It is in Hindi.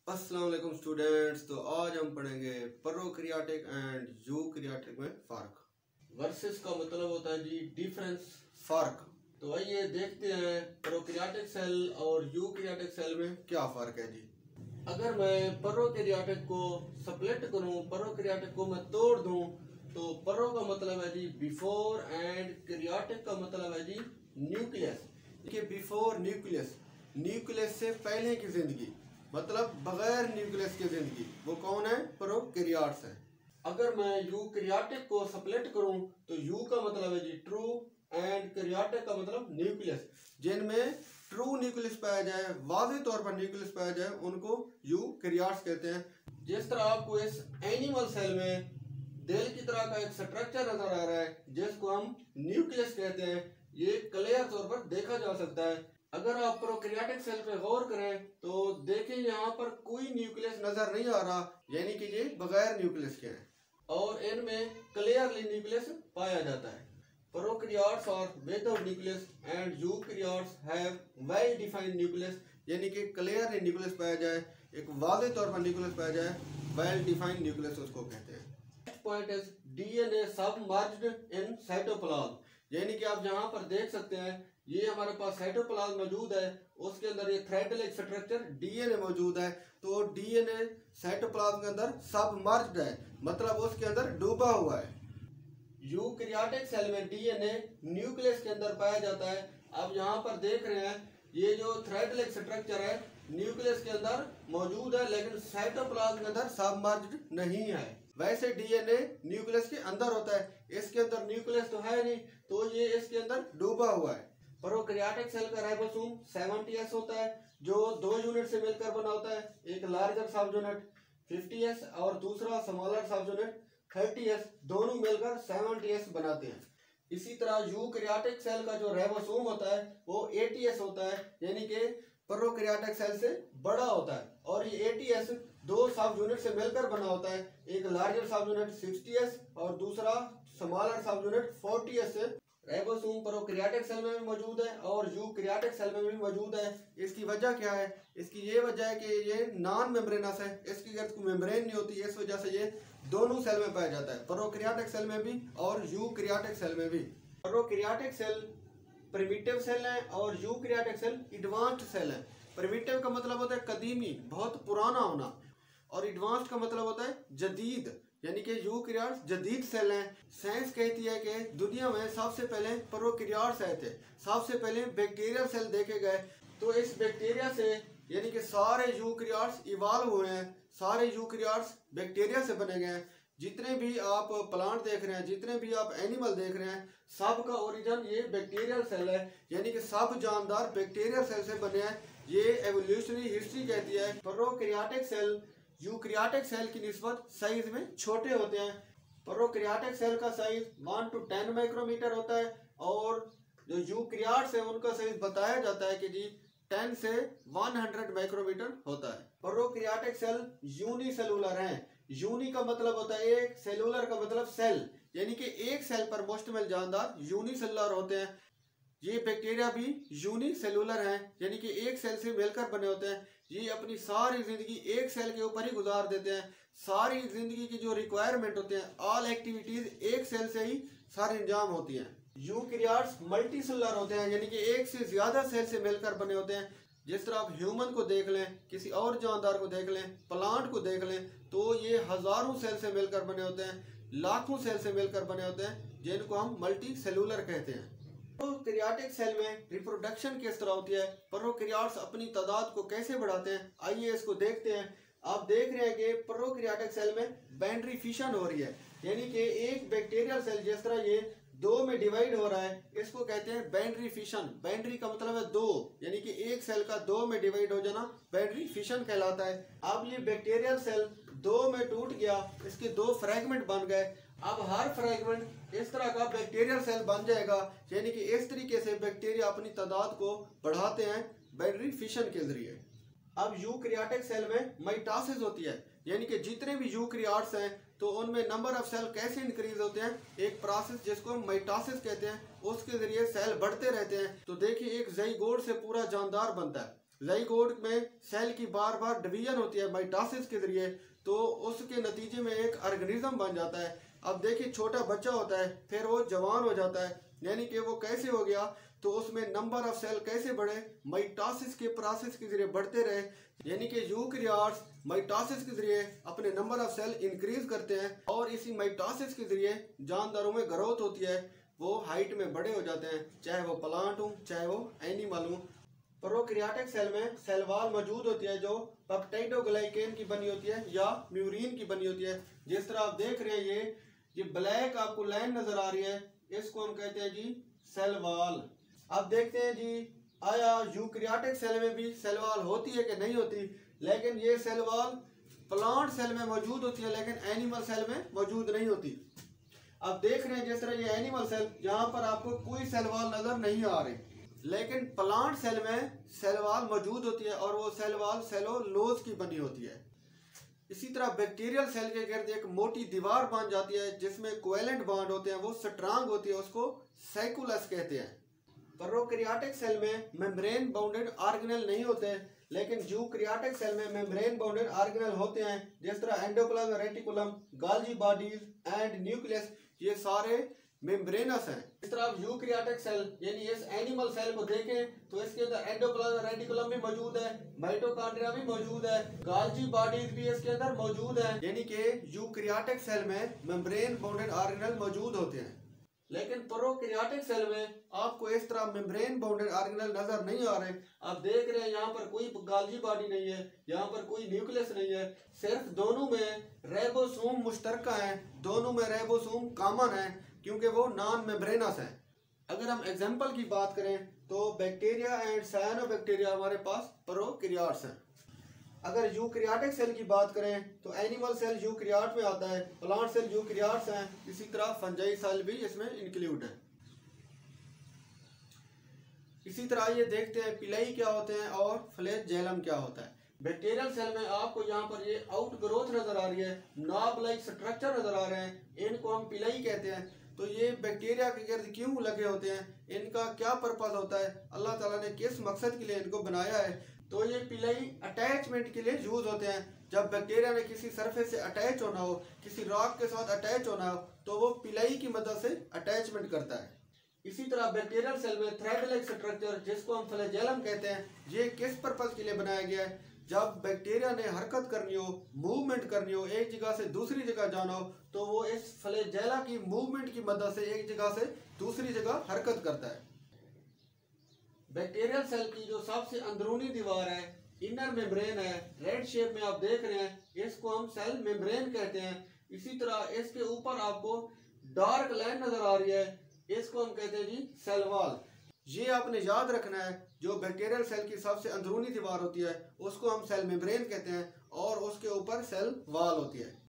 अस्सलाम वालेकुम स्टूडेंट्स। तो आज हम पढ़ेंगे प्रोकैरियोटिक एंड यूकैरियोटिक में फ़र्क। वर्सेस का मतलब होता है जी डिफरेंस, फ़र्क। तो आइए देखते हैं प्रोकैरियोटिक सेल और यूकैरियोटिक सेल में क्या फ़र्क है जी। अगर मैं प्रोकैरियोटिक को स्प्लिट करूं, प्रोकैरियोटिक को मैं तोड़ दूं, तो प्रो का मतलब है जी बिफोर एंड कैरियोटिक का मतलब है जी न्यूक्लियस। देखिए बिफोर न्यूक्लियस, न्यूक्लियस से पहले की जिंदगी मतलब बगैर न्यूक्लियस की जिंदगी, वो कौन है? प्रोकैरियोट्स है। अगर मैं यूकैरियोटिक को स्प्लिट करूं तो यू का मतलब है जी ट्रू एंड कैरियोटिक का मतलब न्यूक्लियस। जिनमें ट्रू न्यूक्लियस पाया जाए, वाज़ेह तौर पर न्यूक्लियस पाया जाए, उनको यूकैरियोट्स कहते हैं। जिस तरह आपको इस एनिमल सेल में दिल की तरह का एक स्ट्रक्चर नजर आ रहा है जिसको हम न्यूक्लियस कहते हैं, ये क्लियर तौर पर देखा जा सकता है। अगर आप प्रोकैरियोटिक सेल पे गौर करें तो देखें यहाँ पर कोई न्यूक्लियस नजर नहीं आ रहा, यानी कि ये बगैर न्यूक्लियस के हैं और इनमें क्लियरली न्यूक्लियस पाया जाता है। Prokaryotes are without nucleus and eukaryotes have well defined nucleus, यानी कि क्लियरली न्यूक्लियस पाया जाए, एक वाज़ेह तौर पर न्यूक्लियस पाया जाए, वेल डिफाइंड न्यूक्लियस उसको कहते हैं। Next point is DNA submerged in cytoplasm, यानी कि आप जहां पर देख सकते हैं ये हमारे पास साइटोप्लाज्म मौजूद है, उसके अंदर ये थ्रेड लाइक स्ट्रक्चर डीएनए मौजूद है। तो डीएनए साइटोप्लाज्म के अंदर सबमर्ज्ड है, मतलब उसके अंदर डूबा हुआ है। यूकैरियोटिक सेल में डीएनए न्यूक्लियस के अंदर पाया जाता है। अब यहाँ पर देख रहे हैं ये जो थ्रेड लाइक स्ट्रक्चर है न्यूक्लियस के अंदर मौजूद है, लेकिन साइटोप्लाज्म के अंदर सबमर्ज्ड नहीं है। वैसे डीएनए न्यूक्लियस के अंदर होता है, इसके अंदर न्यूक्लियस तो है नहीं, तो ये इसके अंदर डूबा हुआ है। प्रोकैरियोटिक सेल का राइबोसोम 70S होता है, जो 2 यूनिट से मिलकर बना होता है, एक लार्जर सब यूनिट 50S और दूसरा स्मॉलर सब यूनिट 30S, दोनों मिलकर 70S बनाते हैं। इसी तरह यूकैरियोटिक सेल का जो राइबोसोम होता है वो 80S होता है, यानी कि प्रोकैरियोटिक सेल से बड़ा होता है, और ये 80S 2 सब यूनिट से मिलकर बना होता है, एक लार्जर सब यूनिट 60S और दूसरा स्मॉलर सब यूनिट 40S से। राइबोसोम प्रोकैरियोटिक सेल में भी मौजूद है और यूकैरियोटिक सेल में भी मौजूद है। इसकी वजह क्या है? इसकी ये वजह है कि ये नॉन मेम्ब्रेनस है, इसकी गर्द को मेम्ब्रेन नहीं होती, इस वजह से ये दोनों सेल में पाया जाता है, प्रोकैरियोटिक सेल में भी और यूकैरियोटिक सेल में भी। प्रोकैरियोटिक सेल प्रिमिटिव सेल है और यूकैरियोटिक सेल एडवांस्ड सेल है। प्रिमिटिव का मतलब होता है कदीमी, बहुत पुराना होना, और एडवांस्ड का मतलब होता है जदीद, यानी कि यूकैरियोट्स जदीद सेल हैं। साइंस कहती है कि दुनिया में सबसे पहले प्रोकैरियोट्स आए थे, सबसे पहले बैक्टीरियल सेल देखे गए। तो इस बैक्टीरिया से यानी कि सारे यूकैरियोट्स इवॉल्व हुए हैं, सारे यूकैरियोट्स बैक्टीरिया से बने गए हैं। जितने भी आप प्लांट देख रहे हैं, जितने भी आप एनिमल देख रहे हैं, सब का ओरिजिन ये बैक्टीरियल सेल है, यानी कि सब जानदार बैक्टीरियल सेल से बने हैं। ये एवोल्यूशनरी हिस्ट्री कहती है। प्रोकैरियोटिक सेल यूकैरियोटिक सेल की निस्बत साइज में छोटे होते हैं। प्रोकैरियोटिक सेल का साइज 1 to 10 माइक्रोमीटर होता है, और जो यूकैरियोट्स है उनका साइज बताया जाता है कि जी 10 से 100 माइक्रोमीटर होता है। प्रोकैरियोटिक सेल यूनिसेलुलर हैं। यूनि का मतलब होता है एक, सेलुलर का मतलब सेल, यानी कि एक सेल पर मुश्तमिल जानदार यूनिसेलुलर होते हैं। ये बैक्टीरिया भी यूनिसेलुलर हैं, यानी कि एक सेल से मिलकर बने होते हैं। ये अपनी सारी जिंदगी एक सेल के ऊपर ही गुजार देते हैं। सारी जिंदगी की जो रिक्वायरमेंट होते हैं, ऑल एक्टिविटीज एक सेल से ही सारी अंजाम होती हैं। यूकैरियोट्स मल्टीसेलुलर होते हैं, यानी कि एक से ज्यादा सेल से मिलकर बने होते हैं। जिस तरह आप ह्यूमन को देख लें, किसी और जानदार को देख लें, प्लांट को देख लें, तो ये हजारों सेल से मिलकर बने होते हैं, लाखों सेल से मिलकर बने होते हैं, जिनको हम मल्टी सेलुलर कहते हैं। प्रोकैरियोटिक सेल में रिप्रोडक्शन किस तरह होती है, प्रोकैरियोट्स अपनी तादाद को कैसे बढ़ाते हैं, आइए इसको देखते हैं। आप देख रहे हैं कि प्रोकैरियोटिक सेल में बाइनरी फिशन हो रही है, यानी कि एक बैक्टीरियल सेल जिस तरह ये 2 में डिवाइड हो रहा है, इसको कहते हैं बाइनरी फिशन। बाइनरी का मतलब है 2, यानी कि एक सेल का 2 में डिवाइड हो जाना बाइनरी फिशन कहलाता है। अब ये बैक्टीरियल सेल 2 में टूट गया, इसके 2 फ्रैगमेंट बन गए। अब हर फ्रैगमेंट इस तरह का बैक्टीरियल सेल बन जाएगा, यानी कि इस तरीके से बैक्टीरिया अपनी तादाद को बढ़ाते हैं बाइनरी फिशन के जरिए। अब यूकैरियोटिक सेल में माइटोसिस होती है, यानी कि जितने भी यूकैरियोट्स हैं तो उनमें नंबर ऑफ सेल कैसे इंक्रीज होते हैं, एक प्रोसेस जिसको हम माइटोसिस कहते हैं, उसके जरिए सेल बढ़ते रहते हैं। तो देखिए एक ज़ाइगोट से पूरा जानदार बनता है, ज़ाइगोट में सेल की बार बार डिवीजन होती है माइटोसिस के जरिए, तो उसके नतीजे में एक ऑर्गेनिज्म बन जाता है। अब देखिए छोटा बच्चा होता है, फिर वो जवान हो जाता है, यानी कि वो कैसे हो गया, तो उसमें नंबर ऑफ सेल कैसे बढ़े, माइटोसिस के प्रोसेस के जरिए बढ़ते रहे, यानी कि यूकैरियोट्स माइटोसिस के जरिए अपने नंबर ऑफ सेल इंक्रीज करते हैं और इसी माइटोसिस के जरिए जानदारों में ग्रोथ होती है, वो हाइट में बड़े हो जाते हैं, चाहे वो प्लांट हो चाहे वो एनिमल हो। प्रोकैरियोटिक सेल में सेल वॉल मौजूद होती है जो पेप्टाइडोग्लाइकेन की बनी होती है या म्यूरिन की बनी होती है। जिस तरह आप देख रहे हैं ये ब्लैक आपको लाइन नजर आ रही है, इसको हम कहते हैं जी सेल वॉल। अब देखते हैं जी आया यूकैरियोटिक सेल में भी सेल वॉल होती है कि नहीं होती, लेकिन ये सेल वॉल प्लांट सेल में मौजूद होती है लेकिन एनिमल सेल में मौजूद नहीं होती। अब देख रहे हैं जिस तरह ये एनिमल सेल, यहाँ पर आपको कोई सेल वॉल नजर नहीं आ रही, लेकिन प्लांट सेल में सेल वॉल मौजूद होती है और वो सेल वॉल सेलुलोज की बनी होती है। इसी तरह बैक्टीरियल सेल के गिर्द एक मोटी दीवार बन जाती है जिसमें कोवेलेंट बॉन्ड होते हैं, वो स्ट्रांग होती है, उसको साइकोलस कहते हैं। प्रोकैरियोटिक सेल में मेम्ब्रेन बाउंडेड ऑर्गेनेल नहीं होते, लेकिन यूकैरियोटिक सेल में मेम्ब्रेन बाउंडेड ऑर्गेनेल होते हैं, जिस तरह endoplasm reticulum, Golgi bodies and nucleus, ये सारे मेम्ब्रेनस हैं। इस तरह आप यूकैरियोटिक सेल यानी इस एनिमल सेल को देखें तो इसके अंदर एंडोप्लाज्म रेटिकुलम भी मौजूद है, माइटोकॉन्ड्रिया भी मौजूद है, गोल्गी बॉडीज भी इसके अंदर मौजूद है, यानी कि यूकैरियोटिक सेल में मेम्ब्रेन बाउंडेड ऑर्गेनेल मौजूद होते हैं। लेकिन प्रोकैरियोटिक सेल में आपको इस तरह मेम्ब्रेन बाउंडेड ऑर्गेनेल नजर नहीं आ रहे। आप देख रहे हैं यहाँ पर कोई गोल्गी बॉडी नहीं है, यहाँ पर कोई न्यूक्लियस नहीं है, सिर्फ दोनों में रेबोसोम मुश्तरका है, दोनों में रेबोसोम कॉमन है क्योंकि वो नॉन मेम्ब्रेनस है। अगर हम एग्जांपल की बात करें तो बैक्टीरिया एंड साइनोबैक्टीरिया हमारे पास प्रोकैरियोट्स हैं। अगर यूकैरियोटिक सेल की बात करें तो एनिमल सेल यूकैरियोट में आता है, प्लांट सेल यूकैरियोट्स हैं, इसी तरह फंजाई सेल भी इसमें इंक्लूड है। इसी तरह ये देखते हैं पिलाई क्या होते हैं और फ्लैजेलम क्या होता है। बैक्टीरियल सेल में आपको यहाँ पर ये आउट ग्रोथ नजर आ रही है, नॉब लाइक स्ट्रक्चर नजर आ रहे हैं, इनको हम पिलाई कहते हैं। तो ये बैक्टीरिया के गिर्द क्यों लगे होते हैं, इनका क्या पर्पज होता है, अल्लाह ताला ने किस मकसद के लिए इनको बनाया है, तो ये पिलाई अटैचमेंट के लिए यूज होते हैं। जब बैक्टीरिया ने किसी सरफेस से अटैच होना हो, किसी रॉक के साथ अटैच होना हो, तो वो पिलाई की मदद से अटैचमेंट करता है। इसी तरह बैक्टीरियल सेल में थ्रेड लाइक स्ट्रक्चर जिसको हम फ्लैजेलम कहते हैं, ये किस पर्पज के लिए बनाया गया है, जब बैक्टीरिया ने हरकत करनी हो, मूवमेंट करनी हो, एक जगह से दूसरी जगह जाना हो, तो वो इस फ्लैजेला की मूवमेंट की मदद से एक जगह से दूसरी जगह हरकत करता है। बैक्टीरियल सेल की जो सबसे अंदरूनी दीवार है, इनर मेम्ब्रेन है, रेड शेप में आप देख रहे हैं, इसको हम सेल मेम्ब्रेन कहते हैं। इसी तरह इसके ऊपर आपको डार्क लाइन नजर आ रही है, इसको हम कहते हैं जी सेल वॉल। ये आपने याद रखना है, जो बैक्टीरियल सेल की सबसे अंदरूनी दीवार होती है उसको हम सेल मेम्ब्रेन कहते हैं और उसके ऊपर सेल वॉल होती है।